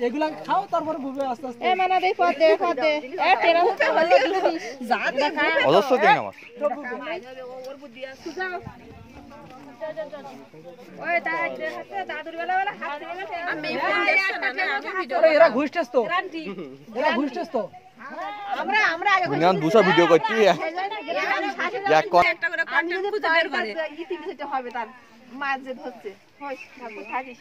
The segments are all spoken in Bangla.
এগুলা খাও তারপরে বুঝবে আস্তে আস্তে। এ মানে দেই পদ দে এ তেরা তো ভালো দিস যা দেখা অজস্র দিন আমার ওর বুদ্ধি আছে যাও ওই তাই দেখতে দাদুর বেলা বেলা হাত দিলে আমি ফোন দেখছ না আমি ভিডিও এরা ঘুষটেস তো, এরা ঘুষটেস তো। আমরা আগে মিনিমাম 200 ভিডিও করছি এক একটা করে কন্টেন্ট খুঁজে বের করে ইতিবিতে হবে তার মাছ যে ধরছে হই ঠাকুর থাকিস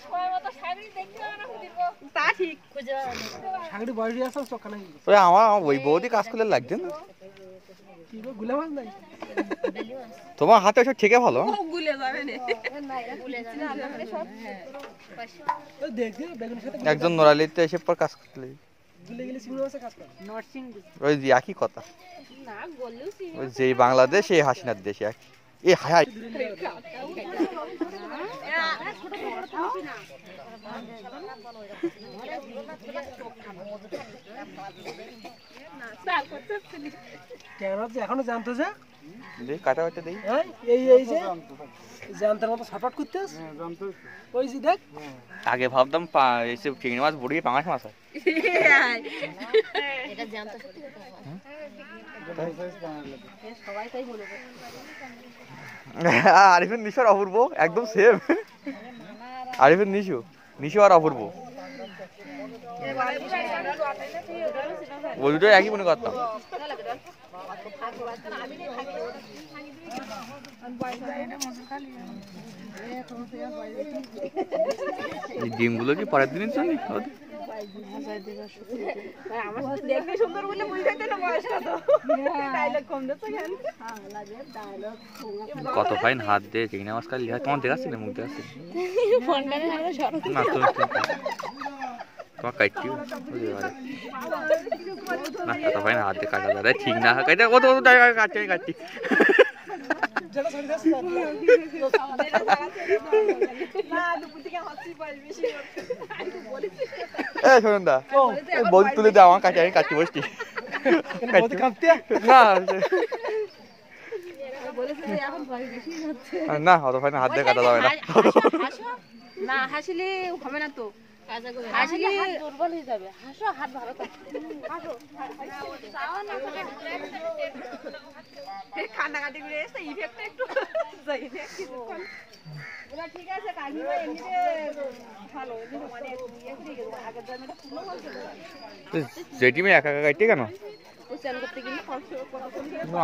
সময় মতো শাড়ি দেখতে না দিব তা ঠিক খুঁজে সাগরি বয়স আছে চক্কা নাই। ওই আমার ওই বৌদি কাজ করলে লাগছে না কি গো গুলা মাছ নাই? তোমার হাতে ওসব ঠিকই ভালো গুলে যাবে না না এরা গুলে যাবে না আমরা সব ওই দেখছি বেগুনের সাথে একজন নড়ালিতে এসে পর কাজ করলে গুলে গেলে সিমড়ি মাছে কাজ করে। নরসিং ওই যে একই কথা না গললেও সি ওই যেই বাংলাদেশ এই হাসিনার দেশে এক এই হাই হাই কেন যে এখনো জানতো যে দেই কাটা কাটা দেই হ্যাঁ এই এই যে জানতার মতো ছটফট করতেছ ওই যে দেখ আগে ভাবতাম এসে চিংড়ি মাছ বড়ি পাঙাশ মাছ হয় এটা জানতো সত্যি কথা সবাই তাই বলে আরিফের নিশু আর অপূর্ব একদম সেম আরিফের নিশু আর অপূর্ব ওই দুটো একই মনে করতাম এই ডিমগুলো কি পরের দিনের জন্য দেখতে সুন্দর বলে বুঝাইতে না বয়সটা তো ডায়লগ কম দিচ্ছে কেন কত ফাইন হাত দিয়ে চিংড়ি মাছ কালি হয় তোমার দেখাচ্ছি না মুখ দেখাচ্ছি না তুমি তোমার কাটছি না কত ফাইন হাত দিয়ে কাটা যায় ঠিক না কাটে কত কত জায়গায় কাটছি আমি কাটছি শোনেন দা বল তুলে দাও আমার কাছে আমি কাটছি বসছি না অত ফাইন হাত দিয়ে কাটা যাবে না না হাসিলে হবে না তো হাসিলে দুর্বল হয়ে যাবে হাসো হাত ভালো থাকবে হাসো কান্নাকাটি করে এসে ইফেক্ট একটু যাই না কিছুক্ষণ ওরা ঠিক আছে কাকি ভাই এমনিতে ভালো মানে ইয়ে করে গেল আগের জন্মটা পুরো বলছে যে টিমে একা একা কাটতে কেন উচ্চারণ করতে গেলে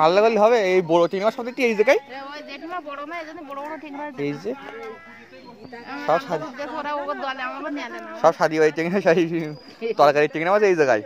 আল্লাহ করলে হবে এই বড় চিংড়ি মাছ সব এই জায়গায় ওই জেঠিমা বড় মা এজন্য বড় বড় ঠিক ভাবে এই যে সব সাদি দেখো ওরা ওর দলে আমাকে নিয়ে আনে না সব সাদি হয় চিংড়ি তরকারি চিংড়ি মাছ এই জায়গায়